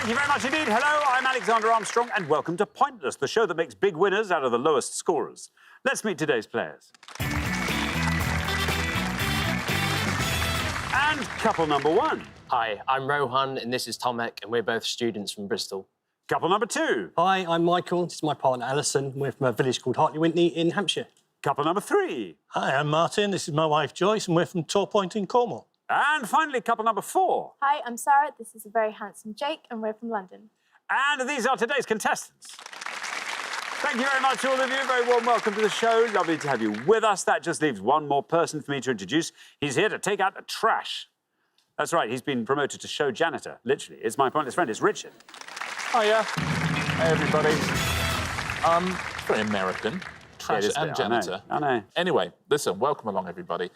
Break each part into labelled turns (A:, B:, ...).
A: Thank you very much indeed. Hello, I'm Alexander Armstrong, and welcome to Pointless, the show that makes big winners out of the lowest scorers. Let's meet today's players. And couple number one.
B: Hi, I'm Rohan, and this is Tomek, and we're both students from Bristol.
A: Couple number two.
C: Hi, I'm Michael. This is my partner Alison. We're from a village called Hartley Wintney in Hampshire.
A: Couple number three.
D: Hi, I'm Martin. This is my wife Joyce, and we're from Torpoint in Cornwall.
A: And finally, couple number four.
E: Hi, I'm Sarah. This is a very handsome Jake, and we're from London.
A: And these are today's contestants. Thank you very much, all of you. Very warm welcome to the show. Lovely to have you with us. That just leaves one more person for me to introduce. He's here to take out the trash. That's right, he's been promoted to show janitor, literally. It's my pointless friend, it's Richard.
F: Hiya. Hey, everybody. Very American. Trash and janitor.
A: I know.
F: Anyway, listen, welcome along, everybody.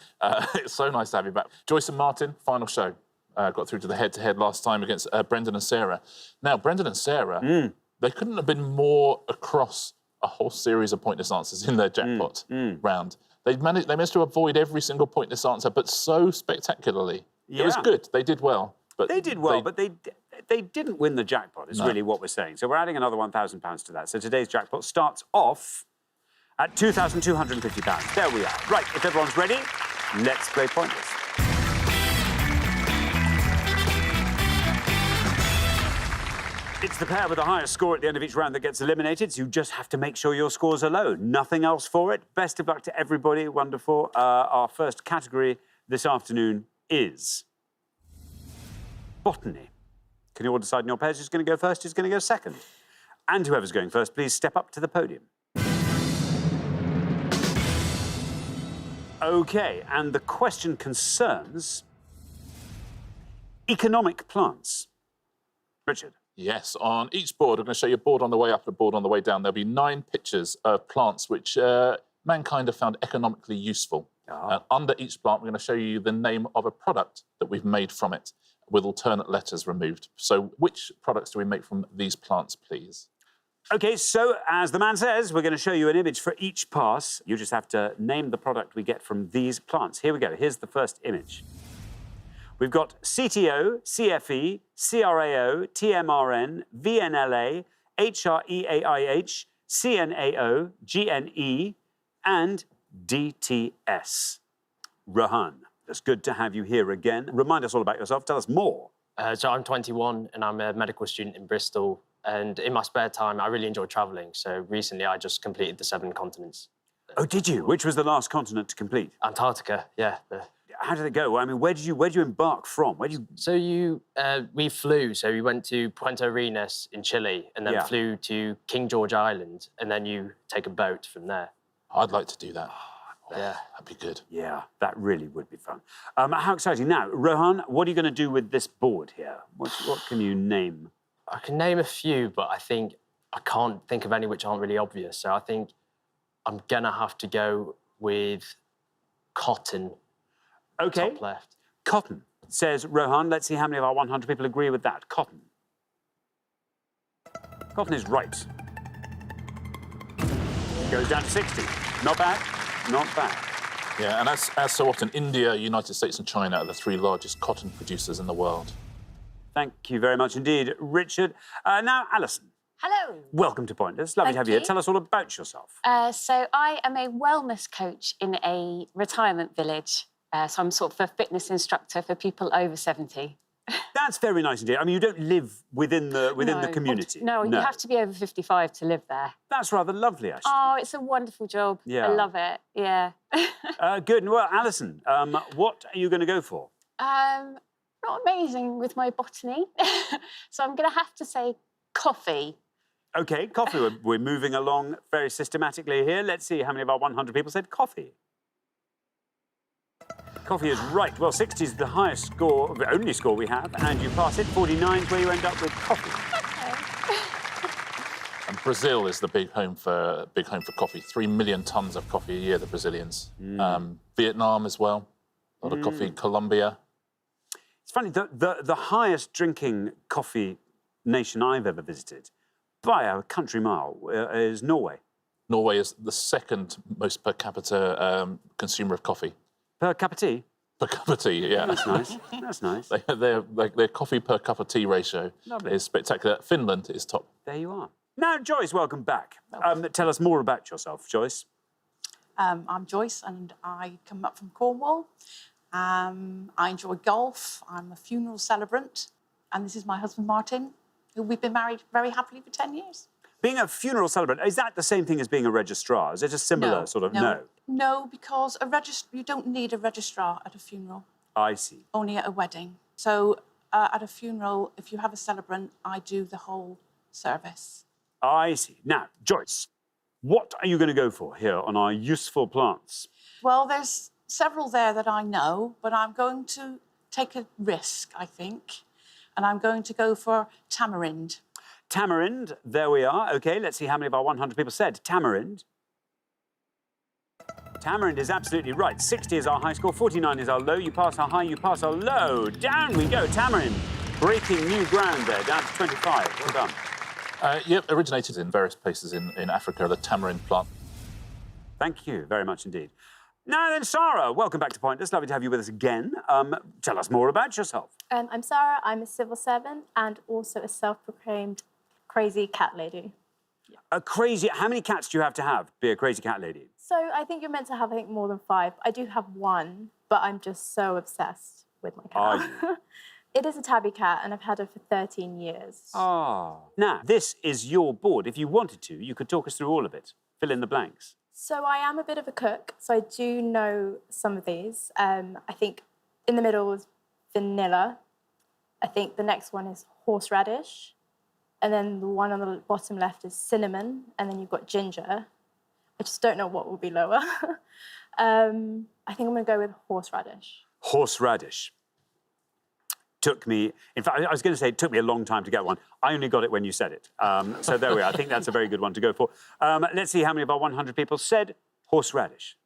F: It's so nice to have you back. Joyce and Martin, final show. Got through to the head-to-head last time against Brendan and Sarah. Now, Brendan and Sarah, they couldn't have been more across a whole series of pointless answers in their jackpot round. They managed to avoid every single pointless answer, but so spectacularly.
A: Yeah.
F: It was good. They did well. But
A: They did well, but they didn't win the jackpot, is really what we're saying. So we're adding another £1,000 to that. So today's jackpot starts off at £2,250. There we are. Right, if everyone's ready, let's play Pointless. It's the pair with the highest score at the end of each round that gets eliminated, so you just have to make sure your scores are low. Nothing else for it. Best of luck to everybody. Wonderful. Our first category this afternoon is botany. Can you all decide in your pairs who's going to go first, who's going to go second? And whoever's going first, please step up to the podium. OK, and the question concerns economic plants. Richard.
F: Yes, on each board, I'm going to show you a board on the way up and a board on the way down. There'll be 9 pictures of plants which mankind have found economically useful. And under each plant, we're going to show you the name of a product that we've made from it, with alternate letters removed. So which products do we make from these plants, please?
A: OK, so as the man says, we're going to show you an image for each pass. You just have to name the product we get from these plants. Here we go. Here's the first image. We've got CTO, CFE, CRAO, TMRN, VNLA, HREAIH, CNAO, GNE, and DTS. Rohan, it's good to have you here again. Remind us all about yourself. Tell us more.
B: So I'm 21, and I'm a medical student in Bristol. And in my spare time, I really enjoy travelling. So recently, I just completed the 7 continents.
A: Oh, did you? Which was the last continent to complete?
B: Antarctica, yeah.
A: How did it go? I mean, where did you embark from?
B: We flew. So we went to Puerto Arenas in Chile, and then flew to King George Island, and then you take a boat from there.
F: I'd like to do that.
B: Yeah.
F: That'd be good.
A: Yeah, that really would be fun. How exciting. Now, Rohan, what are you going to do with this board here? What can you name?
B: I can name a few, but I think I can't think of any which aren't really obvious. So I think I'm going to have to go with cotton.
A: OK.
B: Top left.
A: Cotton, says Rohan. Let's see how many of our 100 people agree with that. Cotton. Cotton is right. Goes down to 60. Not bad. Not bad.
F: Yeah, and as so often, India, United States and China are the 3 largest cotton producers in the world.
A: Thank you very much indeed, Richard. Now, Alison.
E: Hello.
A: Welcome to Pointless. Lovely to have you here. Tell us all about yourself.
G: So I am a wellness coach in a retirement village. So I'm sort of a fitness instructor for people over 70.
A: That's very nice indeed. I mean, you don't live within the community.
G: No, you have to be over 55 to live there.
A: That's rather lovely, actually.
G: Oh, it's a wonderful job.
A: Yeah.
G: I love it, yeah.
A: Good. Well, Alison, what are you going to go for?
G: Not amazing with my botany. So I'm going to have to say coffee.
A: OK, coffee. We're moving along very systematically here. Let's see how many of our 100 people said coffee. Coffee is right. Well, 60 is the highest score, the only score we have, and you pass it. 49 is where you end up with coffee.
F: And Brazil is the big home for coffee. 3 million tons of coffee a year, the Brazilians. Vietnam as well. A lot of coffee. Colombia.
A: It's funny, the highest drinking coffee nation I've ever visited, by a country mile, is Norway.
F: Norway is the 2nd most per capita consumer of coffee.
A: Per capita?
F: per cup of tea. Yeah,
A: That's nice. That's nice.
F: Their coffee per cup of tea ratio
A: Lovely.
F: is spectacular. Finland is top.
A: There you are. Now, Joyce, welcome back. Tell us more about yourself, Joyce.
H: I'm Joyce and I come up from Cornwall. I enjoy golf. I'm a funeral celebrant. And this is my husband, Martin, who we've been married very happily for 10 years.
A: Being a funeral celebrant, is that the same thing as being a registrar? Is it a similar sort of...
H: No, because you don't need a registrar at a funeral,
A: I see.
H: only at a wedding. So at a funeral, if you have a celebrant, I do the whole service.
A: I see. Now, Joyce, what are you going to go for here on our useful plants?
H: Well, there's several there that I know, but I'm going to take a risk, I think, and I'm going to go for tamarind.
A: Tamarind, there we are. OK, let's see how many of our 100 people said tamarind. Tamarind is absolutely right. 60 is our high score, 49 is our low. You pass our high, you pass our low. Down we go, tamarind. Breaking new ground there, down to 25. Well done.
F: Yep, originated in various places in Africa, the tamarind plant.
A: Thank you very much indeed. Now then, Sarah, welcome back to Pointless. Lovely to have you with us again. Tell us more about yourself.
E: I'm Sarah. I'm a civil servant and also a self-proclaimed crazy cat lady.
A: A crazy... How many cats do you have to be a crazy cat lady?
E: So I think you're meant to have, I think, more than 5. I do have 1, but I'm just so obsessed with my cat.
A: Are you?
E: It is a tabby cat, and I've had her for 13 years.
A: Ah. Now, this is your board. If you wanted to, you could talk us through all of it. Fill in the blanks.
E: So I am a bit of a cook, so I do know some of these. I think in the middle is vanilla. I think the next one is horseradish. And then the one on the bottom left is cinnamon. And then you've got ginger. I just don't know what will be lower. I think I'm going to go with horseradish.
A: Horseradish. Took me... In fact, I was going to say it took me a long time to get one. I only got it when you said it. So there we are. I think that's a very good one to go for. Let's see how many of our 100 people said horseradish.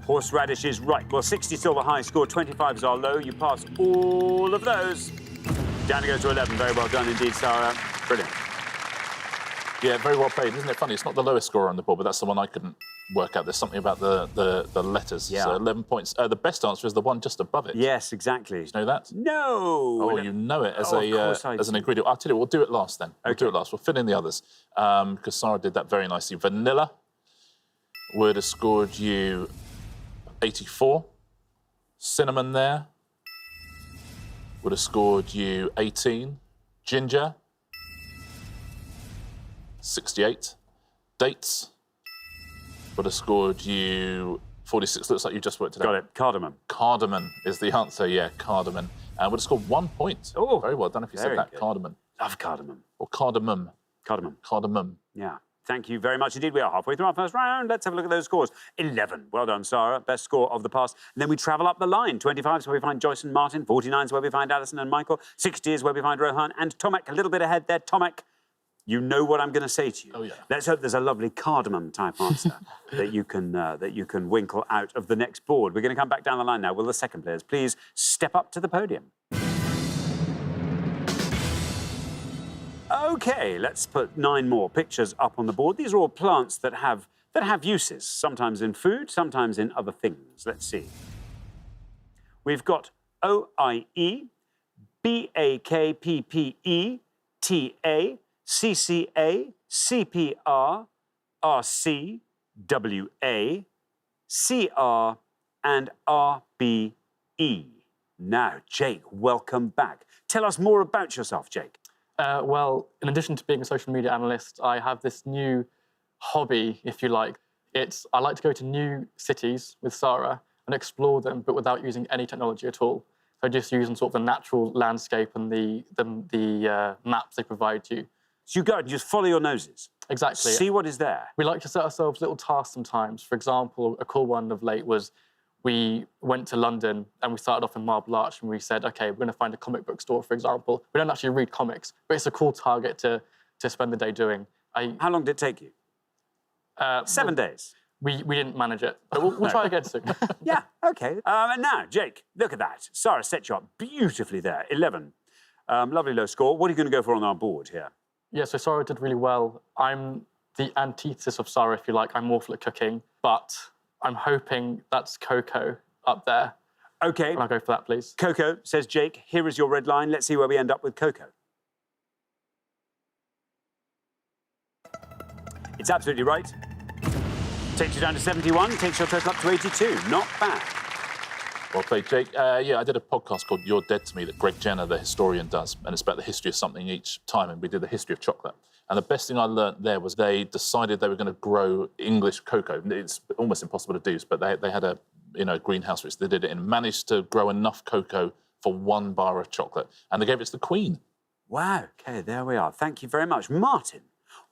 A: Horseradish is right. Well, 60 is still the high score, 25 is our low. You pass all of those. Down to go to 11. Very well done indeed, Sarah. Brilliant.
F: Yeah, very well played. Isn't it funny? It's not the lowest score on the board, but that's the one I couldn't work out. There's something about the letters.
A: Yeah.
F: So 11 points. The best answer is the one just above it.
A: Yes, exactly.
F: Did you know that?
A: No!
F: Oh, you know it as
A: Oh, of course I
F: as an
A: do.
F: ingredient. I'll tell you, we'll do it last then. We'll do it last. We'll fill in the others. Because Sarah did that very nicely. Vanilla would have scored you 84. Cinnamon there would have scored you 18. Ginger, 68. Dates would have scored you 46. Looks like you just worked it out.
A: Got it. Cardamom.
F: Cardamom is the answer, yeah, cardamom. And would have scored 1 point.
A: Oh,
F: very well done if you said
A: very
F: that.
A: good.
F: Cardamom.
A: Love cardamom.
F: Or cardamom.
A: Cardamom.
F: Cardamom.
A: Yeah. Thank you very much indeed. We are halfway through our first round. Let's have a look at those scores. 11. Well done, Sarah. Best score of the past. And then we travel up the line. 25 is where we find Joyce and Martin. 49 is where we find Alison and Michael. 60 is where we find Rohan and Tomek. A little bit ahead there. Tomek, you know what I'm going to say to you.
F: Oh, yeah.
A: Let's hope there's a lovely cardamom-type answer that you can winkle out of the next board. We're going to come back down the line now. Will the second players please step up to the podium? OK, let's put 9 more pictures up on the board. These are all plants that have uses, sometimes in food, sometimes in other things. Let's see. We've got OIE, BAKPPE, TA, CCA, CPR, RC, WA, CR, and RBE. Now, Jake, welcome back. Tell us more about yourself, Jake.
I: Well, in addition to being a social media analyst, I have this new hobby, if you like. I like to go to new cities with Sarah and explore them, but without using any technology at all. So just using sort of the natural landscape and the maps they provide you.
A: So you go and just follow your noses.
I: Exactly.
A: See what is there.
I: We like to set ourselves little tasks sometimes. For example, a cool one of late was we went to London and we started off in Marble Arch and we said, OK, we're going to find a comic book store, for example. We don't actually read comics, but it's a cool target to spend the day doing.
A: How long did it take you? 7 days.
I: We didn't manage it, but we'll try again soon.
A: Yeah, OK. And now, Jake, look at that. Sarah set you up beautifully there. 11. Lovely low score. What are you going to go for on our board here?
I: Yeah, so Sarah did really well. I'm the antithesis of Sarah, if you like. I'm awful at cooking, but I'm hoping that's cocoa up there.
A: OK.
I: And I'll go for that, please.
A: Cocoa, says Jake. Here is your red line. Let's see where we end up with cocoa. It's absolutely right. Takes you down to 71, takes your total up to 82. Not bad.
F: Well played, Jake. Yeah, I did a podcast called You're Dead to Me that Greg Jenner, the historian, does, and it's about the history of something each time, and we did the history of chocolate. And the best thing I learnt there was they decided they were going to grow English cocoa. It's almost impossible to do, but they had a greenhouse which they did it in, managed to grow enough cocoa for 1 bar of chocolate, and they gave it to the Queen.
A: Wow, OK, there we are. Thank you very much. Martin,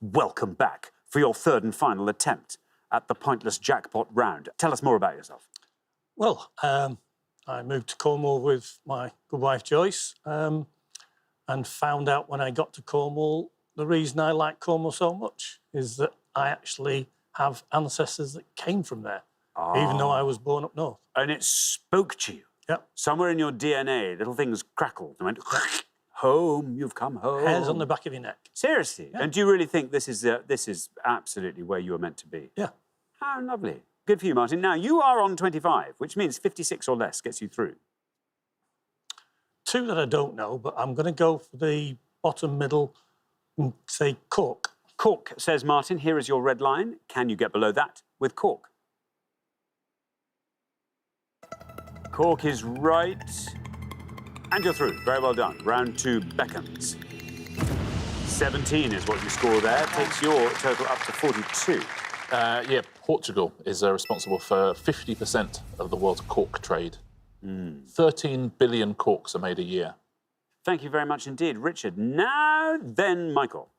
A: welcome back for your third and final attempt at the Pointless Jackpot round. Tell us more about yourself.
D: Well, I moved to Cornwall with my good wife Joyce and found out when I got to Cornwall the reason I like Cornwall so much is that I actually have ancestors that came from there, even though I was born up north.
A: And it spoke to you.
D: Yep.
A: Somewhere in your DNA, little things crackled and went, home, you've come home.
D: Hairs on the back of your neck.
A: Seriously? Yeah. And do you really think this is absolutely where you were meant to be?
D: Yeah.
A: How lovely. Good for you, Martin. Now, you are on 25, which means 56 or less gets you through.
D: 2 that I don't know, but I'm going to go for the bottom middle and say cork.
A: Cork, says Martin. Here is your red line. Can you get below that with cork? Cork is right. And you're through. Very well done. Round 2 beckons. 17 is what you score there. Takes your total up to 42.
F: Yeah, Portugal is responsible for 50% of the world's cork trade. 13 billion corks are made a year.
A: Thank you very much indeed, Richard. Now then, Michael.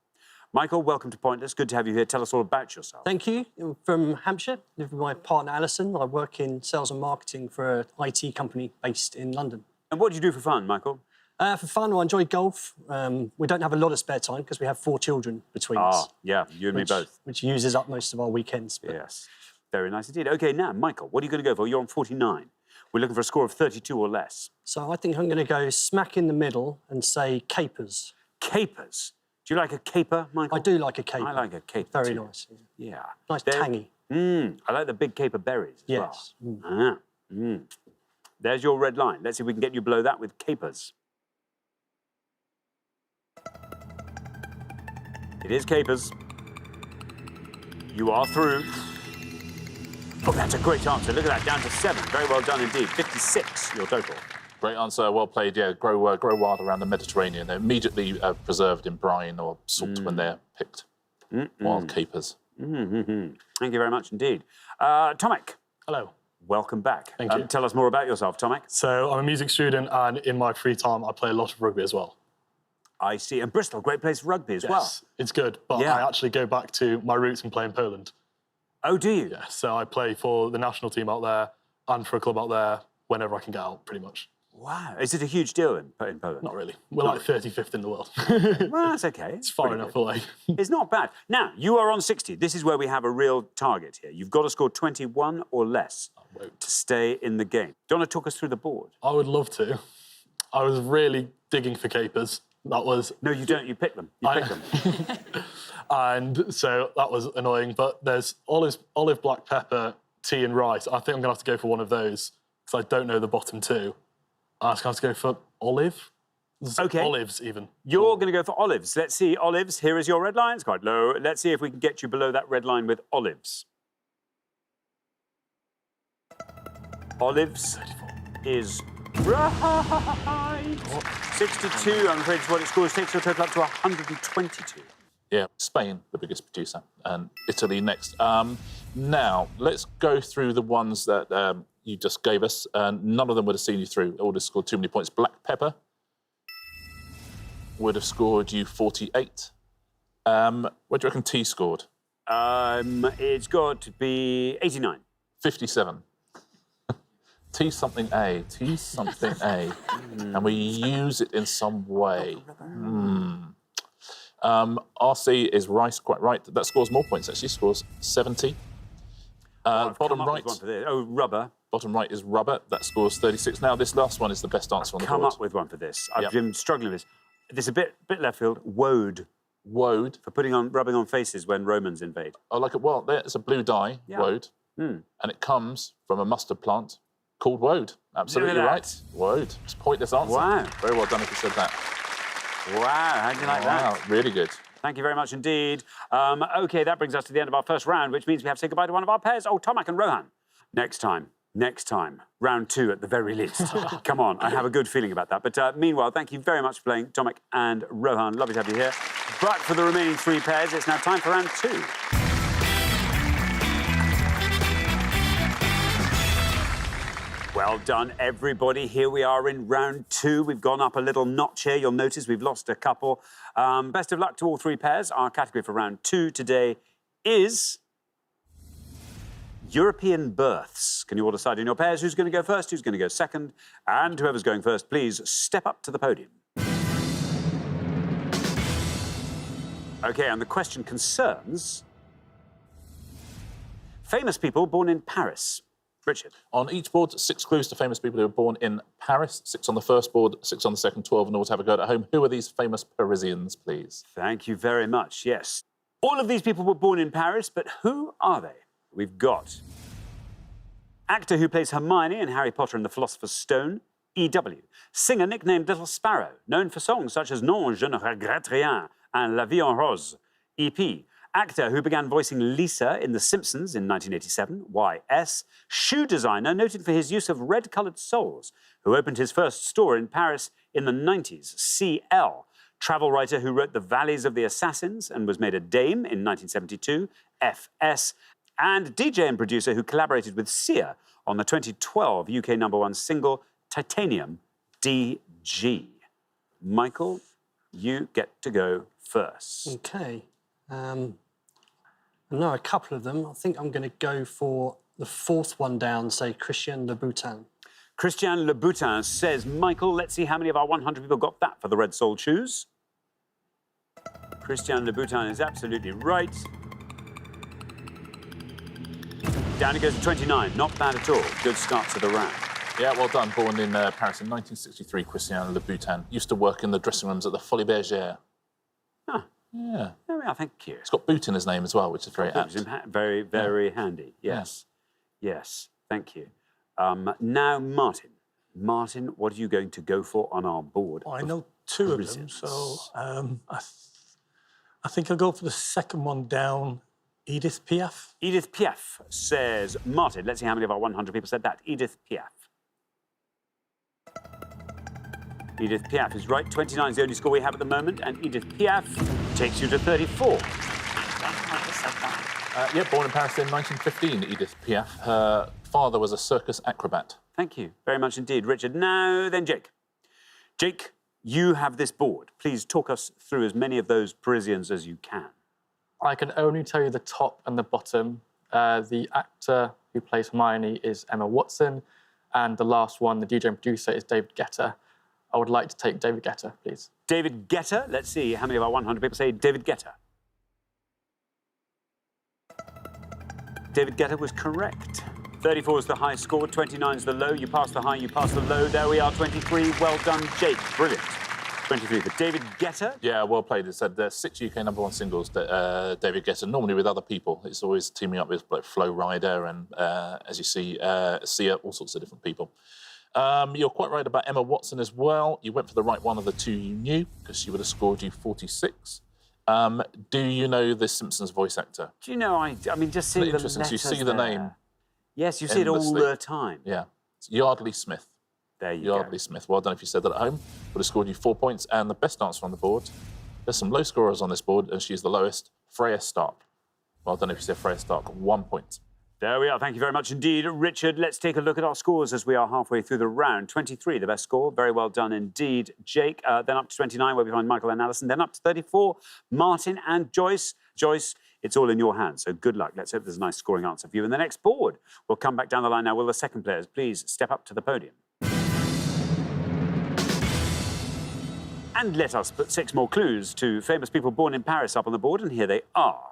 A: Michael, welcome to Pointless. Good to have you here. Tell us all about yourself.
C: Thank you. I'm from Hampshire. Live with my partner Alison. I work in sales and marketing for an IT company based in London.
A: And what do you do for fun, Michael?
C: For fun, I enjoy golf. We don't have a lot of spare time because we have 4 children between us.
A: Yeah, you and me both.
C: Which uses up most of our weekends. But...
A: Yes, very nice indeed. OK, now, Michael, what are you going to go for? You're on 49. We're looking for a score of 32 or less.
C: So I think I'm going to go smack in the middle and say capers.
A: Capers? Do you like a caper, Michael?
C: I do like a caper.
A: I like a caper
C: Very
A: too.
C: nice.
A: Yeah.
C: Nice tangy.
A: I like the big caper berries as
C: yes.
A: well. There's your red line. Let's see if we can get you below that with capers. It is capers. You are through. Oh, that's a great answer. Look at that, down to 7. Very well done indeed. 56, your total.
F: Great answer, well played. Yeah, grow wild around the Mediterranean. They're immediately preserved in brine or salt when they're picked. Wild capers.
A: Thank you very much indeed. Tomek.
I: Hello.
A: Welcome back.
I: Thank you.
A: Tell us more about yourself, Tomek.
I: So I'm a music student, and in my free time, I play a lot of rugby as well.
A: I see. And Bristol, great place for rugby as well.
I: Yes, it's good, but
A: Yeah.
I: I actually go back to my roots and play in Poland.
A: Oh, do you?
I: Yeah, so I play for the national team out there and for a club out there whenever I can get out, pretty much.
A: Wow. Is it a huge deal in Poland?
I: Not really. We're like 35th in the world.
A: Well, that's OK.
I: It's far enough away.
A: It's not bad. Now, you are on 60. This is where we have a real target here. You've got to score 21 or less to stay in the game. Do you want to talk us through the board?
I: I would love to. I was really digging for capers. That was...
A: No, you don't. You pick them. You pick them.
I: And so that was annoying. But there's olive, black pepper, tea and rice. I think I'm going to have to go for one of those because I don't know the bottom 2. I'm just going to have to go for olive.
A: OK.
I: Olives, even.
A: You're going to go for olives. Let's see. Olives, here is your red line. It's quite low. Let's see if we can get you below that red line with olives. Olives is right. 62, I'm afraid, is what it scores. Takes your total up to 122.
F: Yeah, Spain, the biggest producer, and Italy next. Now, let's go through the ones that you just gave us. None of them would have seen you through. All just scored too many points. Black pepper would have scored you 48. What do you reckon tea scored?
A: It's got to be 89.
F: 57. T something A, T something A. And we use it in some way. RC is rice, quite right. That scores more points, actually. Scores 70. Bottom right.
A: One for this. Oh, rubber.
F: Bottom right is rubber. That scores 36. Now, this last one is the best answer on the board.
A: Come up with one for this. I've been struggling with this. This is a bit left field. Woad.
F: Woad.
A: For rubbing on faces when Romans invade.
F: I like it. Well, there's a blue dye, woad. And it comes from a mustard plant called woad. Absolutely
A: Look at
F: right.
A: that.
F: Woad. It's a pointless answer.
A: Wow.
F: Very well done if you said that.
A: Wow, how do you like
F: Wow,
A: that?
F: really good.
A: Thank you very much indeed. OK, that brings us to the end of our first round, which means we have to say goodbye to one of our pairs. Oh, Tomac and Rohan. Next time. Round 2 at the very least. Come on, I have a good feeling about that. But meanwhile, thank you very much for playing, Tomac and Rohan. Lovely to have you here. But for the remaining 3 pairs, it's now time for round 2. Well done, everybody. Here we are in round 2. We've gone up a little notch here. You'll notice we've lost a couple. Best of luck to all 3 pairs. Our category for round 2 today is European births. Can you all decide in your pairs who's going to go first, who's going to go second? And whoever's going first, please step up to the podium. OK, and the question concerns famous people born in Paris. Richard.
F: On each board, 6 clues to famous people who were born in Paris. 6 on the first board, 6 on the second, 12 in order to have a go at home. Who are these famous Parisians, please?
A: Thank you very much, yes. All of these people were born in Paris, but who are they? We've got actor who plays Hermione in Harry Potter and the Philosopher's Stone, E.W. Singer nicknamed Little Sparrow, known for songs such as Non, je ne regrette rien and La vie en rose, E.P. Actor who began voicing Lisa in The Simpsons in 1987, Y.S. Shoe designer noted for his use of red-coloured soles, who opened his first store in Paris in the 90s, C.L. Travel writer who wrote The Valleys of the Assassins and was made a dame in 1972, F.S. And DJ and producer who collaborated with Sia on the 2012 UK #1 single Titanium, D.G. Michael, you get to go first.
C: OK. I know a couple of them. I think I'm going to go for the 4th one down, say Christian Louboutin.
A: Christian Louboutin says, Michael, let's see how many of our 100 people got that for the red sole shoes. Christian Louboutin is absolutely right. Down it goes to 29. Not bad at all. Good start to the round.
F: Yeah, well done. Born in Paris in 1963, Christian Louboutin. Used to work in the dressing rooms at the Folies Bergère.
A: Huh.
F: Yeah.
A: There we are, thank you.
F: It's got boot in his name as well, which is very apt.
A: Very, very handy. Yes. Yes, thank you. Now, Martin. Martin, what are you going to go for on our board?
D: I know 2 of them, so I think I'll go for the second one down, Edith Piaf.
A: Edith Piaf says, Martin, let's see how many of our 100 people said that. Edith Piaf. Edith Piaf is right. 29 is the only score we have at the moment, and Edith Piaf takes you to 34.
F: Yeah, born in Paris in 1915, Edith Piaf. Her father was a circus acrobat.
A: Thank you very much indeed, Richard. Now then, Jake. Jake, you have this board. Please talk us through as many of those Parisians as you can.
I: I can only tell you the top and the bottom. The actor who plays Hermione is Emma Watson, and the last one, the DJ and producer, is David Guetta. I would like to take David Guetta, please.
A: David Guetta. Let's see how many of our 100 people say David Guetta. David Guetta was correct. 34 is the high score, 29 is the low. You pass the high, you pass the low. There we are, 23. Well done, Jake. Brilliant. 23 for David Guetta.
F: Yeah, well played. It said 6 UK #1 singles, David Guetta, normally with other people. It's always teaming up with like Flo Rida and, as you see, Sia, all sorts of different people. You're quite right about Emma Watson as well. You went for the right one of the 2 you knew, because she would have scored you 46. Do you know the Simpsons voice actor?
A: Do you know, I mean, just seeing the
F: Interesting.
A: letters
F: So you see the
A: there.
F: name.
A: Yes, you see it all
F: endlessly.
A: the time.
F: Yeah. It's Yardley Smith.
A: There you
F: Yardley Smith. Well done if you said that at home. Would have scored you 4 points. And the best answer on the board, there's some low scorers on this board, and she's the lowest, Freya Stark. Well done if you said Freya Stark, 1 point.
A: There we are. Thank you very much indeed. Richard, let's take a look at our scores as we are halfway through the round. 23, the best score. Very well done indeed, Jake. Then up to 29, where we find Michael and Alison. Then up to 34, Martin and Joyce. Joyce, it's all in your hands, so good luck. Let's hope there's a nice scoring answer for you in the next board. We'll come back down the line now. Will the second players please step up to the podium? And let us put 6 more clues to famous people born in Paris up on the board, and here they are.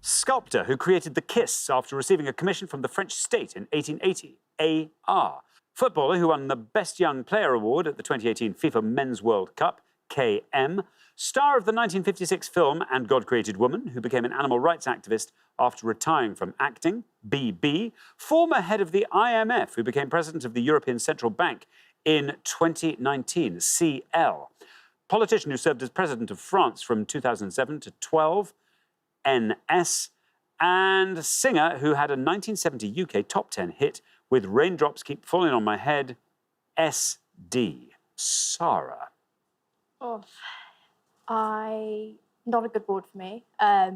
A: Sculptor who created the kiss after receiving a commission from the French state in 1880, A.R. Footballer who won the Best Young Player award at the 2018 FIFA Men's World Cup, K.M. Star of the 1956 film And God Created Woman, who became an animal rights activist after retiring from acting. B. Former head of the IMF, who became president of the European Central Bank in 2019. CL. Politician who served as president of France from 2007 to 12. NS. And singer who had a 1970 UK top 10 hit with Raindrops Keep Falling on My Head. SD. Sarah.
E: Oh, not a good board for me. I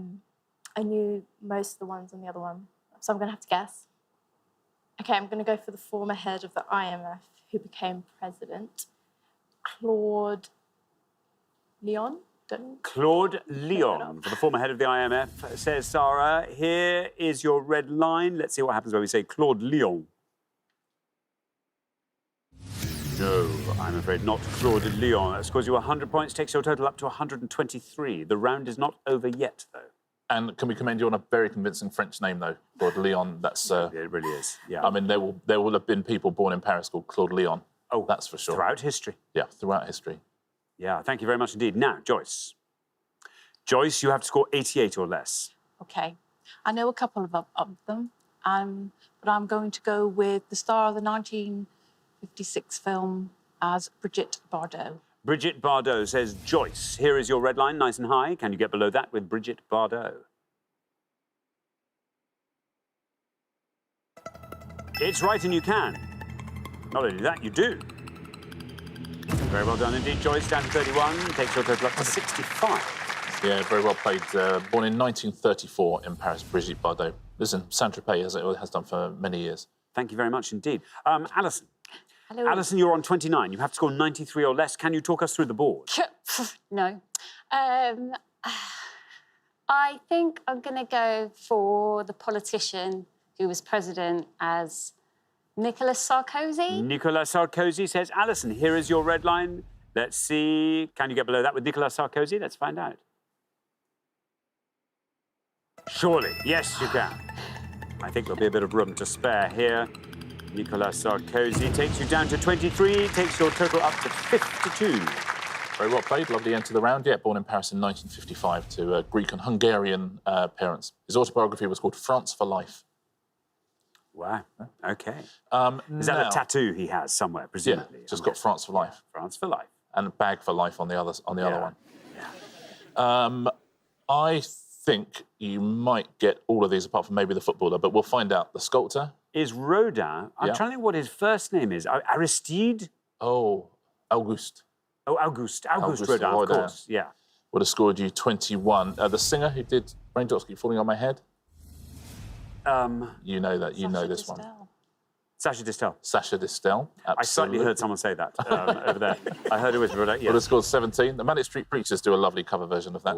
E: knew most of the ones on the other one, so I'm going to have to guess. Okay, I'm going to go for the former head of the IMF who became president, Claude Leon.
A: Claude Leon, for the former head of the IMF, says Sarah. Here is your red line. Let's see what happens when we say Claude Leon. No, I'm afraid not Claude Leon. That scores you 100 points, takes your total up to 123. The round is not over yet, though.
F: And can we commend you on a very convincing French name, though, Claude Leon? That's
A: it really is. Yeah.
F: I mean, there will have been people born in Paris called Claude Leon.
A: Oh,
F: that's for sure.
A: Throughout history.
F: Yeah, throughout history.
A: Yeah, thank you very much indeed. Now, Joyce. Joyce, you have to score 88 or less.
H: Okay. I know a couple of them, but I'm going to go with the star of the 1956 film as Brigitte Bardot.
A: Brigitte Bardot, says Joyce. Here is your red line, nice and high. Can you get below that with Brigitte Bardot? It's right and you can. Not only that, you do. Very well done indeed, Joyce. Down to 31, takes your total up to 65.
F: Yeah, very well played. Born in 1934 in Paris, Brigitte Bardot. Lives in Saint-Tropez, as it has done for many years.
A: Thank you very much indeed. Alison.
G: Hello.
A: Alison, you're on 29. You have to score 93 or less. Can you talk us through the board?
G: No. I think I'm going to go for the politician who was president as Nicolas Sarkozy.
A: Nicolas Sarkozy, says Alison. Here is your red line. Let's see. Can you get below that with Nicolas Sarkozy? Let's find out. Surely. Yes, you can. I think there'll be a bit of room to spare here. Nicolas Sarkozy takes you down to 23, takes your total up to 52.
F: Very well played. Lovely end to the round. Yeah, born in Paris in 1955 to Greek and Hungarian parents. His autobiography was called France for Life.
A: Wow. OK. Is that
F: now,
A: a tattoo he has somewhere, presumably?
F: Yeah, just got France for Life.
A: France for Life.
F: And Bag for Life on the other one.
A: Yeah.
F: I think you might get all of these apart from maybe the footballer, but we'll find out. The sculptor
A: is Rodin. I'm trying to think what his first name is. Aristide?
F: Oh, Auguste.
A: Oh, Auguste Rodin, of course. Yeah.
F: Would have scored you 21. The singer who did Raindrops Keep Falling on My Head. You know that. You know this one.
A: Sacha Distel.
F: Sacha Distel. Absolutely.
A: I slightly heard someone say that over there. I heard it was Rodin. Yes.
F: Would have scored 17. The Manic Street Preachers do a lovely cover version of that.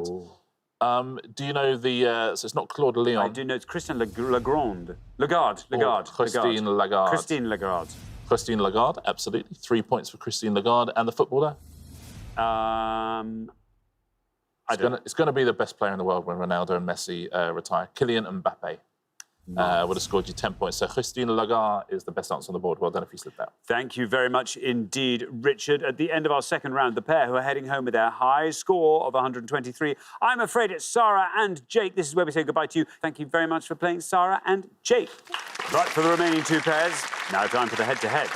F: Do you know the... so it's not Claude Leon.
A: I do know it's Christine Lagarde. Lagarde.
F: Christine Lagarde.
A: Christine Lagarde.
F: Christine Lagarde, absolutely. 3 points for Christine Lagarde. And the footballer? It's going to be the best player in the world when Ronaldo and Messi retire. Kylian Mbappe.
A: Nice.
F: Would have scored you 10 points. So Christine Lagarde is the best answer on the board. Well done if you slid that.
A: Thank you very much indeed, Richard. At the end of our second round, the pair who are heading home with their high score of 123, I'm afraid it's Sarah and Jake. This is where we say goodbye to you. Thank you very much for playing, Sarah and Jake. Right, for the remaining two pairs, now time for the head-to-head.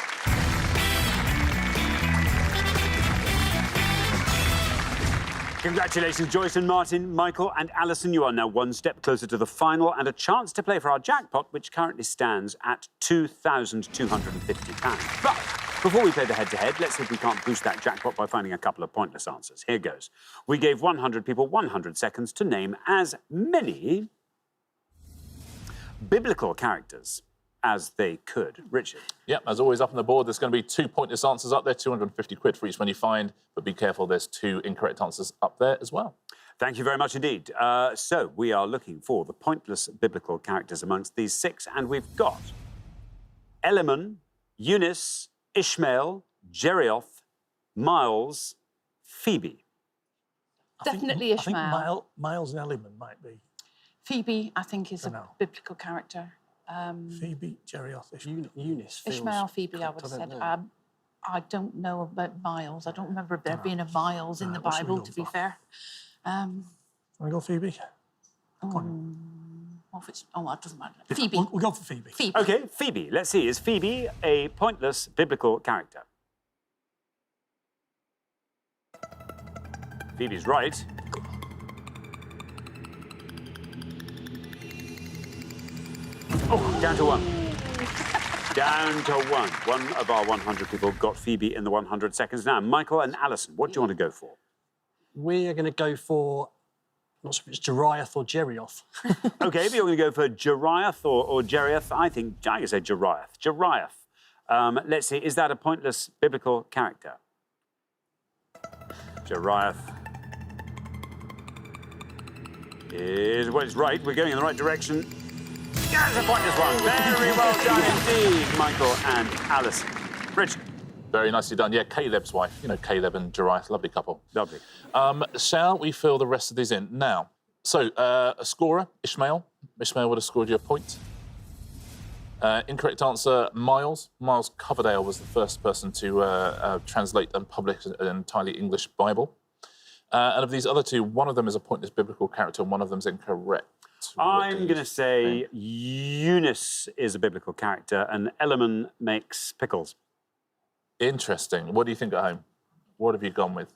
A: Congratulations, Joyce and Martin, Michael and Alison. You are now one step closer to the final and a chance to play for our jackpot, which currently stands at £2,250. But before we play the head-to-head, let's see if we can't boost that jackpot by finding a couple of pointless answers. Here goes. We gave 100 people 100 seconds to name as many biblical characters as they could. Richard.
F: Yep, as always, up on the board, there's going to be 2 pointless answers up there, 250 quid for each one you find, but be careful, there's 2 incorrect answers up there as well.
A: Thank you very much indeed. So we are looking for the pointless biblical characters amongst these 6, and we've got Eliman, Eunice, Ishmael, Jerioth, Miles, Phoebe.
H: Definitely Ishmael.
D: I think Miles and Eliman might be.
H: Phoebe, I think, is a biblical character.
D: Phoebe, Jerioth,
C: Eunice.
H: Ishmael, Phoebe, I would have said. I don't know about Miles. I don't remember there being a Miles in the
D: what should we
H: Bible,
D: go
H: to be
D: for?
H: fair.
D: Want to go Phoebe?
H: What if it's... Oh, that doesn't matter. Phoebe.
D: We'll go for Phoebe.
H: Phoebe.
A: OK, Phoebe. Let's see. Is Phoebe a pointless biblical character? Phoebe's right. Oh, down to 1. Down to 1. One of our 100 people got Phoebe in the 100 seconds. Now, Michael and Alison, what do you want to go for?
C: We're going to go for, I'm not sure if it's Jeriath or Jerioth.
A: OK, but you're going to go for Jeriath or Jerioth. I think I can say Jeriath. Jeriath. Let's see, is that a pointless biblical character? Jeriath is what is right. We're going in the right direction. That's a pointless one. Very well done indeed, Michael and Alison. Richard.
F: Very nicely done. Yeah, Caleb's wife. You know, Caleb and Jeriah, lovely couple.
A: Lovely.
F: Shall we fill the rest of these in? Now, so a scorer, Ishmael. Ishmael would have scored you a point. Incorrect answer, Miles. Miles Coverdale was the first person to translate and publish an entirely English Bible. And of these other two, one of them is a pointless biblical character and one of them's incorrect.
A: I'm going to say Eunice is a biblical character and Elliman makes pickles.
F: Interesting. What do you think at home? What have you gone with?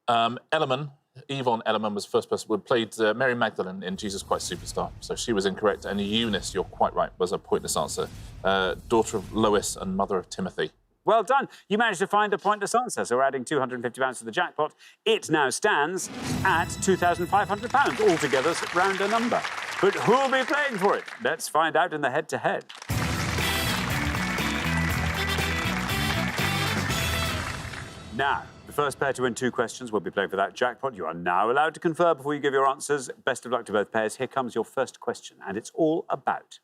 F: Elliman, Yvonne Elliman was the first person who played Mary Magdalene in Jesus Christ Superstar. So she was incorrect. And Eunice, you're quite right, was a pointless answer. Daughter of Lois and mother of Timothy.
A: Well done. You managed to find a pointless answer, so we're adding £250 to the jackpot. It now stands at £2,500. Altogether, round a number. But who'll be playing for it? Let's find out in the head-to-head. Now, the first pair to win 2 questions will be playing for that jackpot. You are now allowed to confer before you give your answers. Best of luck to both pairs. Here comes your first question, and it's all about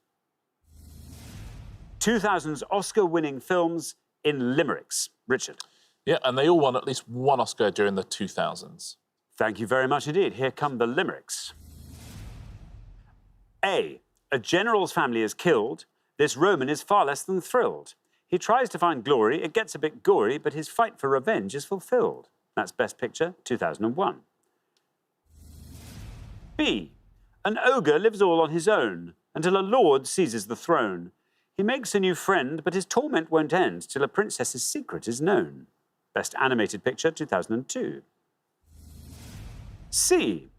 A: 2000's Oscar-winning films in limericks. Richard.
F: Yeah, and they all won at least one Oscar during the 2000s.
A: Thank you very much indeed. Here come the limericks. A general's family is killed. This Roman is far less than thrilled. He tries to find glory. It gets a bit gory, but his fight for revenge is fulfilled. That's Best Picture, 2001. B. An ogre lives all on his own until a lord seizes the throne. He makes a new friend, but his torment won't end till a princess's secret is known. Best Animated Picture, 2002. C.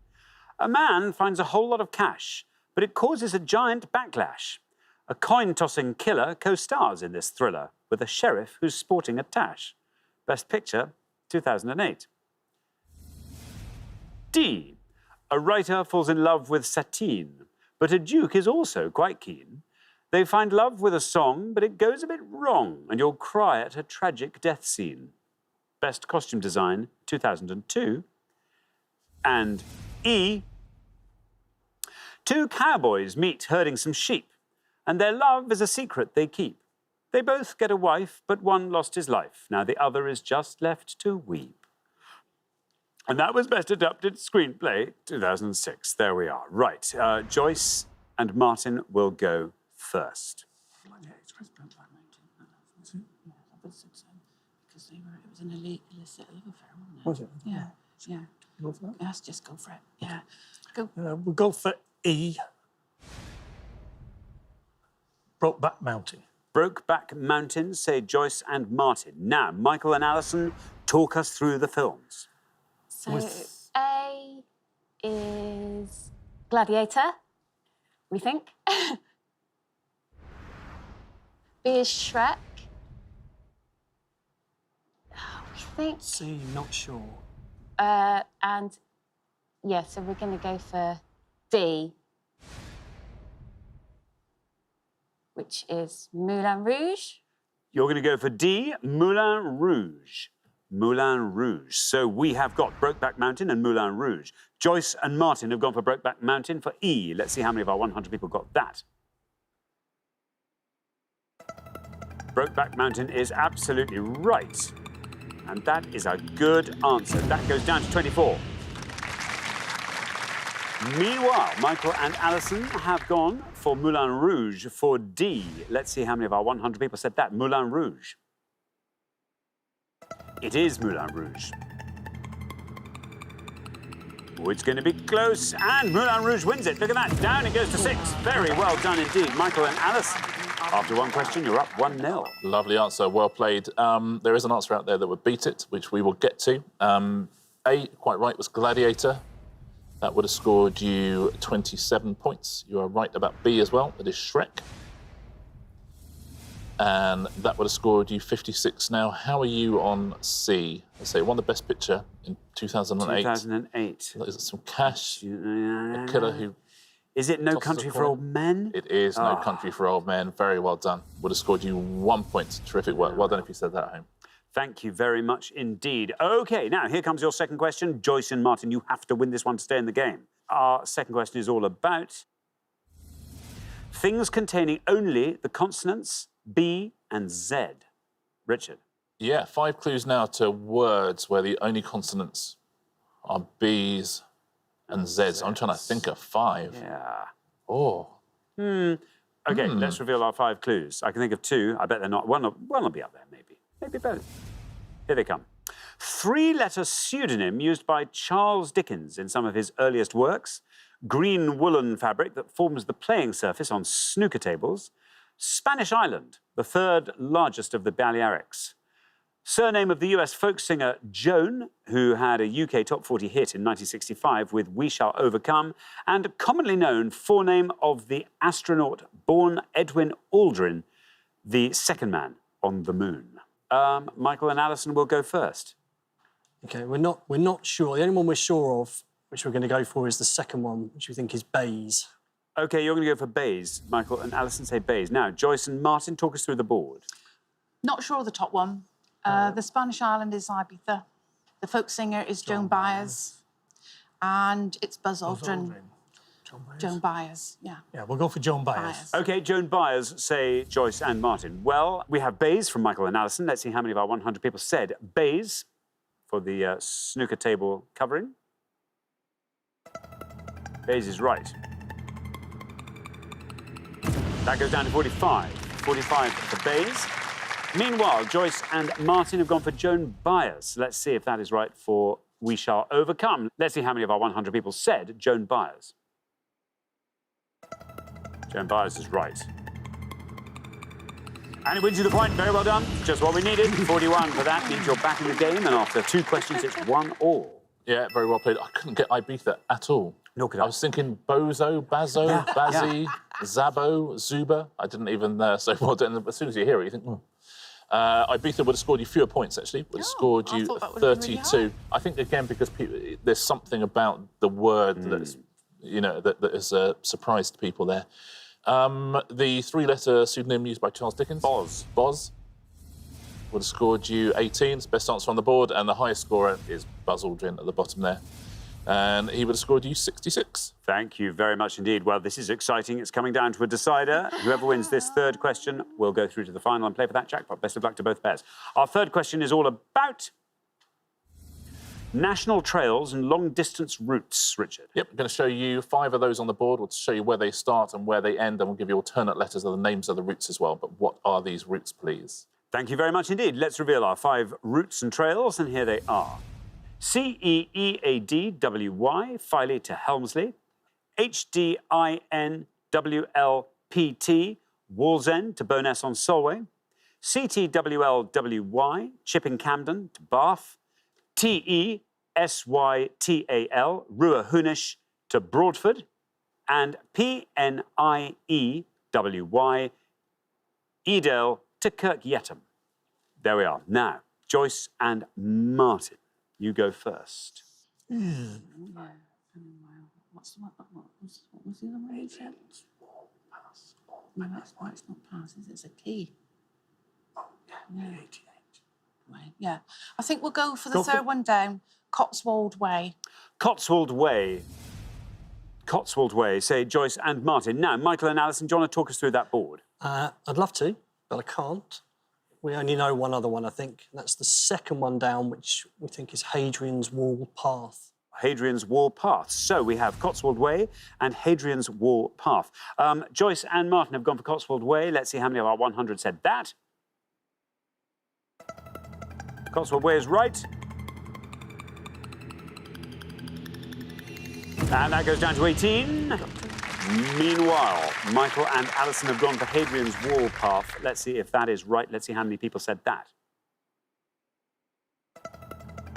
A: A man finds a whole lot of cash, but it causes a giant backlash. A coin-tossing killer co-stars in this thriller with a sheriff who's sporting a tash. Best Picture, 2008. D. A writer falls in love with Satine, but a duke is also quite keen. They find love with a song, but it goes a bit wrong, and you'll cry at her tragic death scene. Best Costume Design, 2002. And E. 2 cowboys meet herding some sheep, and their love is a secret they keep. They both get a wife, but one lost his life. Now the other is just left to weep. And that was Best Adapted Screenplay, 2006. There we are. Right, Joyce and Martin will go first.
H: Because it was an illicit love affair, wasn't it?
D: Was it?
H: Yeah, yeah.
D: Go for that?
H: Yes, just go for it. Yeah. Go.
D: We'll go for E. Brokeback Mountain.
A: Brokeback Mountain, say Joyce and Martin. Now, Michael and Alison, talk us through the films.
G: So A is Gladiator, we think. B is Shrek. We think.
C: C, not sure.
G: And yeah, so we're going to go for D, which is Moulin Rouge.
A: You're going to go for D, Moulin Rouge. Moulin Rouge. So we have got Brokeback Mountain and Moulin Rouge. Joyce and Martin have gone for Brokeback Mountain for E. Let's see how many of our 100 people got that. Brokeback Mountain is absolutely right. And that is a good answer. That goes down to 24. Meanwhile, Michael and Alison have gone for Moulin Rouge for D. Let's see how many of our 100 people said that. Moulin Rouge. It is Moulin Rouge. Oh, it's going to be close, and Moulin Rouge wins it. Look at that. Down it goes to 6. Very well done indeed. Michael and Alison. After one question, you're up 1-0.
F: Lovely answer, well played. There is an answer out there that would beat it, which we will get to. A, quite right, was Gladiator. That would have scored you 27 points. You are right about B as well. It is Shrek. And that would have scored you 56. Now, how are you on C? Let's say won the Best Picture in 2008.
A: 2008.
F: Is it some cash? A killer who...
A: Is it No
F: tosses
A: Country
F: a
A: for
F: coin?
A: Old Men?
F: It is No Country for Old Men. Very well done. Would have scored you 1 point. Terrific work. Well done if you said that at home.
A: Thank you very much indeed. OK, now here comes your second question. Joyce and Martin, you have to win this one to stay in the game. Our second question is all about things containing only the consonants B and Z. Richard.
F: Yeah, 5 clues now to words where the only consonants are B's and Z's. I'm trying to think of 5.
A: Yeah.
F: Oh.
A: OK, let's reveal our 5 clues. I can think of 2. I bet they're not. One will be up there, maybe. Maybe both. Here they come. 3-letter pseudonym used by Charles Dickens in some of his earliest works. Green woolen fabric that forms the playing surface on snooker tables. Spanish Island, the 3rd largest of the Balearics. Surname of the US folk singer Joan, who had a UK Top 40 hit in 1965 with We Shall Overcome, and commonly known forename of the astronaut born Edwin Aldrin, the second man on the moon. Michael and Alison will go first.
C: OK, we're not sure. The only one we're sure of, which we're going to go for, is the second one, which we think is Bays.
A: OK, you're going to go for Bays. Michael and Alison say Bays. Now, Joyce and Martin, talk us through the board.
H: Not sure of the top one. The Spanish island is Ibiza. The folk singer is Joan Baez. And it's Buzz Aldrin. Joan Baez, yeah.
D: Yeah, we'll go for Joan Baez.
A: OK, Joan Baez, say Joyce and Martin. Well, we have Bays from Michael and Alison. Let's see how many of our 100 people said Bays for the snooker table covering. Bays is right. That goes down to 45. 45 for Bays. Meanwhile, Joyce and Martin have gone for Joan Baez. Let's see if that is right for We Shall Overcome. Let's see how many of our 100 people said Joan Baez. Joan Baez is right. And it wins you the point. Very well done. Just what we needed. 41 for that means you're back in the game. And after 2 questions, it's 1-1.
F: Yeah, very well played. I couldn't get Ibiza at all.
A: Nor could I.
F: I was thinking Bozo, Bazo, Bazzy, Zabo, Zuba. I didn't even so well done. As soon as you hear it, you think, Ibiza would have scored you fewer points, actually. Would have scored you 32. I think, again, because there's something about the word that's, that has surprised people there. The 3-letter pseudonym used by Charles Dickens. Boz. Would have scored you 18. It's the best answer on the board. And the highest scorer is Buzz Aldrin at the bottom there. And he would have scored you 66.
A: Thank you very much indeed. Well, this is exciting. It's coming down to a decider. Whoever wins this 3rd question will go through to the final and play for that jackpot. Best of luck to both pairs. Our 3rd question is all about national trails and long-distance routes, Richard.
F: Yep, I'm going to show you 5 of those on the board. We'll show you where they start and where they end, and we'll give you alternate letters of the names of the routes as well. But what are these routes, please?
A: Thank you very much indeed. Let's reveal our 5 routes and trails, and here they are. CEEADWY, Filey to Helmsley. HDINWLPT, Wallsend to Bowness-on-Solway. CTWLWY, Chipping Camden to Bath. TESYTAL, Ruahunish to Broadford. And PNIEWY, Edale to Kirk Yetholm. There we are. Now, Joyce and Martin, you go first.
H: What was the other one you said? No, that's why it's not pass, is it? It's a key. Yeah. I think we'll go for the third one down, Cotswold Way.
A: Cotswold Way. Cotswold Way, say Joyce and Martin. Now, Michael and Alison, do you want to talk us through that board?
C: I'd love to, but I can't. We only know one other one, I think. That's the second one down, which we think is Hadrian's Wall Path.
A: Hadrian's Wall Path. So we have Cotswold Way and Hadrian's Wall Path. Joyce and Martin have gone for Cotswold Way. Let's see how many of our 100 said that. Cotswold Way is right. And that goes down to 18. Meanwhile, Michael and Alison have gone for Hadrian's Wall Path. Let's see if that is right. Let's see how many people said that.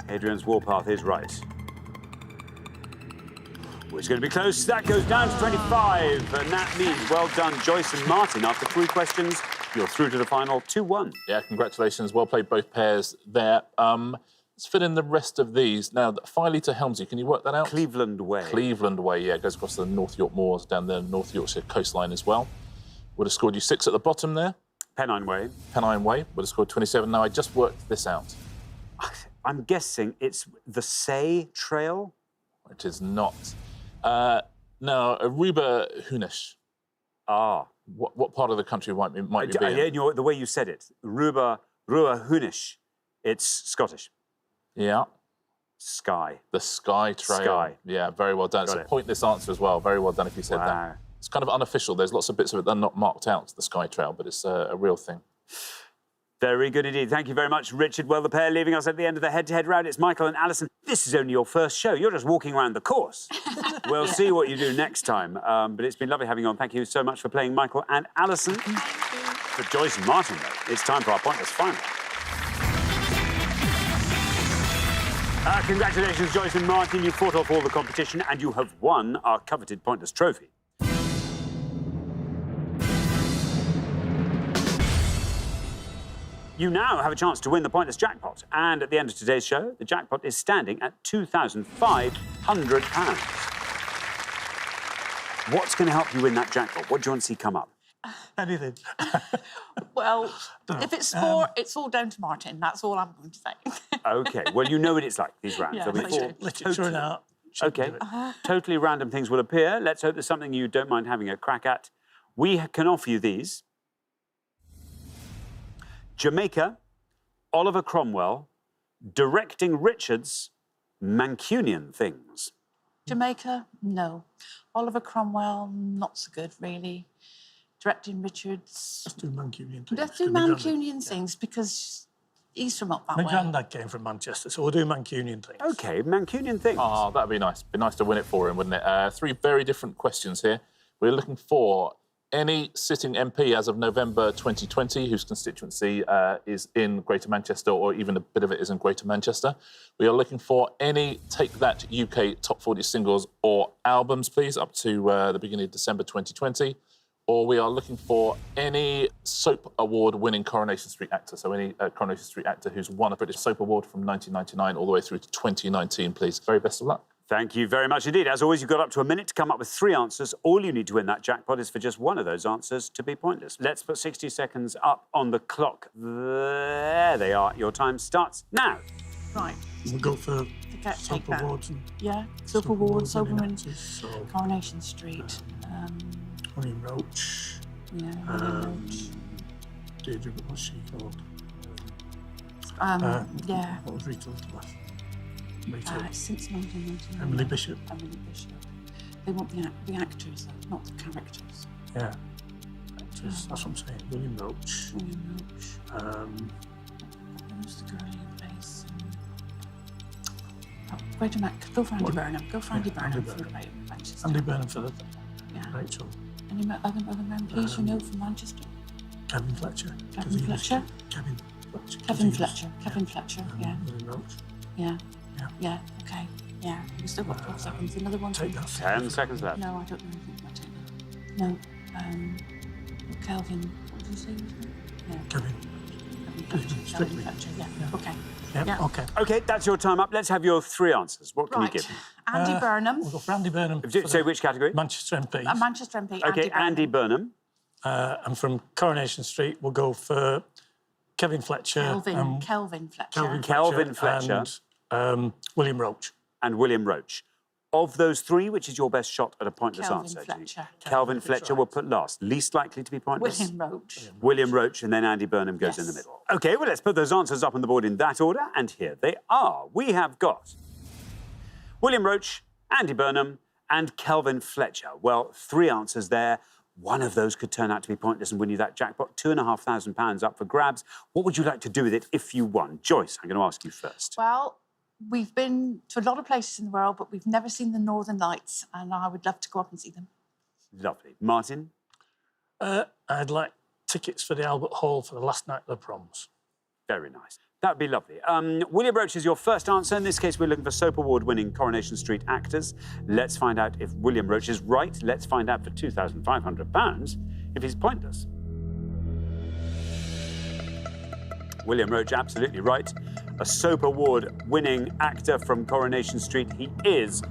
A: Hadrian's Wall Path is right. Oh, it's going to be close. That goes down to 25. And that means, well done, Joyce and Martin. After 3 questions, you're through to the final 2-1.
F: Yeah, congratulations. Well played, both pairs there. Let's fill in the rest of these. Now, Filey to Helmsley, can you work that out?
A: Cleveland Way.
F: Cleveland Way, yeah. It goes across the North York Moors, down the North Yorkshire coastline as well. Would have scored you 6 at the bottom there.
A: Pennine Way.
F: Pennine Way would have scored 27. Now, I just worked this out.
A: I'm guessing it's the Say Trail.
F: It is not. Now, Aruba Hunish.
A: Ah.
F: What part of the country might you be in?
A: The way you said it. Rua Hunish. It's Scottish.
F: Yeah.
A: Skye.
F: The Skye Trail.
A: Skye.
F: Yeah, very well done. It's a pointless answer as well. Very well done if you said that. It's kind of unofficial. There's lots of bits of it that are not marked out, the Skye Trail, but it's a real thing.
A: Very good indeed. Thank you very much, Richard. Well, the pair leaving us at the end of the head-to-head round. It's Michael and Alison. This is only your first show. You're just walking around the course. We'll see what you do next time. But it's been lovely having you on. Thank you so much for playing Michael and Alison. For Joyce and Martin, though, it's time for our Pointless Final. Congratulations, Joyce and Martin. You fought off all the competition and you have won our coveted Pointless Trophy. You now have a chance to win the Pointless Jackpot. And at the end of today's show, the jackpot is standing at £2,500. What's going to help you win that jackpot? What do you want to see come up?
D: Anything.
H: Well, if it's sport, it's all down to Martin. That's all I'm going to say.
A: OK. Well, you know what it's like, these rounds.
H: Yeah,
A: There'll be
H: I do.
A: four
D: Literature and art.
A: OK. Totally random things will appear. Let's hope there's something you don't mind having a crack at. We can offer you these. Jamaica, Oliver Cromwell, directing Richard's Mancunian Things.
H: Jamaica, no. Oliver Cromwell, not so good, really. Directing Richards.
D: Let's do Mancunian things.
H: Let's do Mancunian things because he's from up that
D: My
H: way.
D: granddad came from Manchester, so we'll do Mancunian things.
A: OK, Mancunian Things.
F: Oh, that'd be nice. Be nice to win it for him, wouldn't it? 3 very different questions here. We're looking for any sitting MP as of November 2020 whose constituency is in Greater Manchester, or even a bit of it is in Greater Manchester. We are looking for any Take That UK Top 40 singles or albums, please, up to the beginning of December 2020. Or we are looking for any soap award winning Coronation Street actor. So any Coronation Street actor who's won a British Soap Award from 1999 all the way through to 2019, please. Very best of luck.
A: Thank you very much indeed. As always, you've got up to a minute to come up with 3 answers. All you need to win that jackpot is for just one of those answers to be pointless. Let's put 60 seconds up on the clock. There they are. Your time starts now.
H: Right.
D: We'll go for
H: Take
D: soap
H: that.
D: awards and
H: Yeah, Soap Awards, Soap
D: winning
H: Awards,
D: actors, so
H: Coronation Street.
D: William Roach,
H: Yeah, William Roach.
D: Deirdre, what's she called?
H: Yeah.
D: What was Rita Last? Rita.
H: Since 1999.
D: Emily Bishop.
H: Emily Bishop. They want the actors, though, not the characters.
D: Yeah. Actors, that's what I'm saying. William Roach.
H: William Roach. Who's the girl who plays? Go for Andy Burnham. Go for Andy Burnham for Manchester.
D: Andy Burnham for the
H: Yeah.
D: Rachel.
H: Any other MPs you know from Manchester?
D: Kevin Fletcher.
H: Kevin Fletcher?
D: Kevin Fletcher.
H: Kevin Fletcher. Kevin Fletcher, yeah.
D: William Roach.
H: Yeah.
D: Yeah.
H: Yeah, okay. Yeah. We've still got 12 seconds. Another one.
D: Take that.
A: 10 seconds left.
H: No, I don't know anything about Take That. No. Kelvin. What did you say? Yeah.
D: Kevin.
H: Kevin
D: Strictly.
H: Fletcher, yeah. Okay.
D: Yeah,
H: Yeah.
D: okay.
A: OK, that's your time up. Let's have your 3 answers. What can you
H: Right.
A: give me?
H: Andy Burnham.
D: We'll go for Andy Burnham.
A: Say which category?
D: Manchester MP.
H: Manchester MP.
A: OK, Andy Burnham.
D: And from Coronation Street, we'll go for Kevin Fletcher.
H: Kelvin Fletcher.
A: Kelvin Fletcher.
D: And William Roach.
A: And William Roach. Of those 3, which is your best shot at a pointless
H: Kelvin
A: answer?
H: Fletcher.
A: Kelvin Fletcher will put last. Least likely to be pointless?
H: William Roach.
A: William Roach, and then Andy Burnham goes in the middle. OK, well, let's put those answers up on the board in that order, and here they are. We have got William Roach, Andy Burnham, and Kelvin Fletcher. Well, 3 answers there. One of those could turn out to be pointless and win you that jackpot. £2,500 up for grabs. What would you like to do with it if you won? Joyce, I'm going to ask you first.
H: Well, we've been to a lot of places in the world, but we've never seen the Northern Lights, and I would love to go up and see them.
A: Lovely. Martin?
D: I'd like tickets for the Albert Hall for the last night of the proms.
A: Very nice. That'd be lovely. William Roach is your first answer. In this case, we're looking for Soap Award-winning Coronation Street actors. Let's find out if William Roach is right. Let's find out for £2,500 if he's pointless. William Roach, absolutely right. A Soap Award-winning actor from Coronation Street. He is.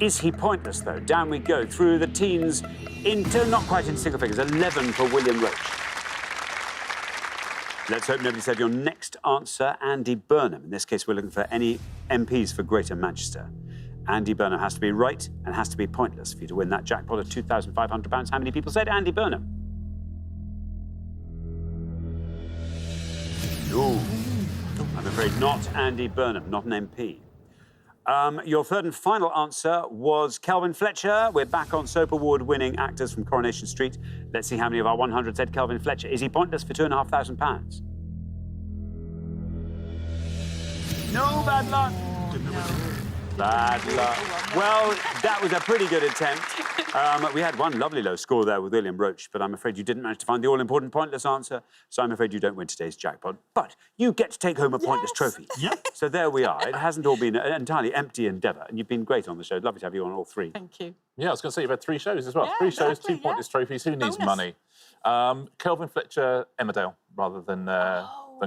A: Is he pointless, though? Down we go through the teens into, not quite in single figures, 11 for William Roach. Let's hope nobody said your next answer, Andy Burnham. In this case, we're looking for any MPs for Greater Manchester. Andy Burnham has to be right and has to be pointless for you to win that jackpot of £2,500. How many people said Andy Burnham? No. I'm afraid not Andy Burnham, not an MP. Your third and final answer was Kelvin Fletcher. We're back on Soap Award-winning actors from Coronation Street. Let's see how many of our 100 said Kelvin Fletcher. Is he pointless for £2,500? No, bad luck. Bad luck. Well, that was a pretty good attempt. We had one lovely low score there with William Roach, but I'm afraid you didn't manage to find the all-important pointless answer, so I'm afraid you don't win today's jackpot. But you get to take home a pointless trophy. Yep. So there we are. It hasn't all been an entirely empty endeavour, and you've been great on the show. Lovely to have you on all 3.
H: Thank you.
F: Yeah, I was going to say you've had 3 shows as well.
H: Yeah,
F: 3 shows,
H: exactly,
F: 2 pointless trophies. Who needs
H: Bonus.
F: money? Kelvin Fletcher, Emmerdale, rather than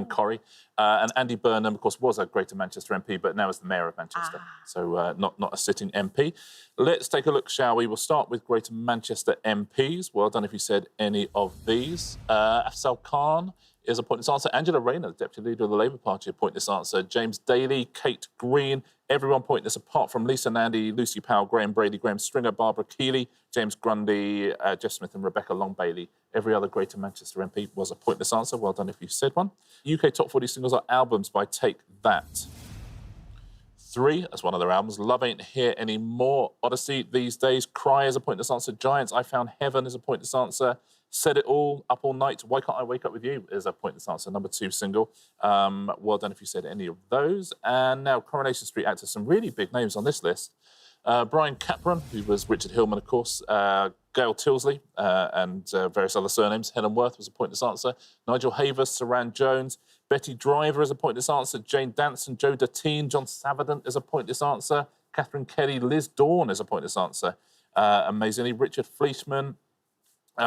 F: Corrie. And Andy Burnham, of course, was a Greater Manchester MP, but now is the Mayor of Manchester. So not a sitting MP. Let's take a look, shall we? We'll start with Greater Manchester MPs. Well done if you said any of these. Afzal Khan is a pointless answer. Angela Rayner, the Deputy Leader of the Labour Party, a pointless answer. James Daly, Kate Green, everyone pointless apart from Lisa Nandy, Lucy Powell, Graham Brady, Graham Stringer, Barbara Keeley, James Grundy, Jeff Smith and Rebecca Long-Bailey. Every other Greater Manchester MP was a pointless answer. Well done if you said one. UK Top 40 singles are albums by Take That. 3 as one of their albums. Love Ain't Here Anymore. Odyssey, These Days. Cry is a pointless answer. Giants, I Found Heaven is a pointless answer. Said It All, Up All Night. Why Can't I Wake Up With You is a pointless answer. Number 2 single. Well done if you said any of those. And now Coronation Street actors. Some really big names on this list. Brian Capron, who was Richard Hillman, of course. Gail Tilsley and various other surnames. Helen Worth was a pointless answer. Nigel Havers, Saran Jones. Betty Driver is a pointless answer. Jane Danson, Joe Datine, John Savardant is a pointless answer. Catherine Kelly, Liz Dawn is a pointless answer. Amazingly, Richard Fleischman.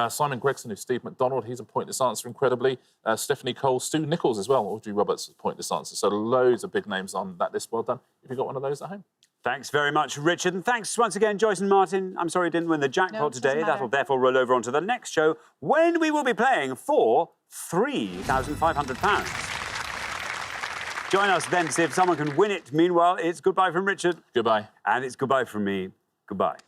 F: Simon Gregson, who's Steve McDonald, he's a pointless answer, incredibly. Stephanie Cole, Stu Nichols as well. Audrey Roberts is a pointless answer. So loads of big names on that list. Well done. Have you got one of those at home?
A: Thanks very much, Richard. And thanks once again, Joyce and Martin. I'm sorry you didn't win the jackpot today. That'll therefore roll over onto the next show when we will be playing for £3,500. Join us then to see if someone can win it. Meanwhile, it's goodbye from Richard.
F: Goodbye.
A: And it's goodbye from me. Goodbye.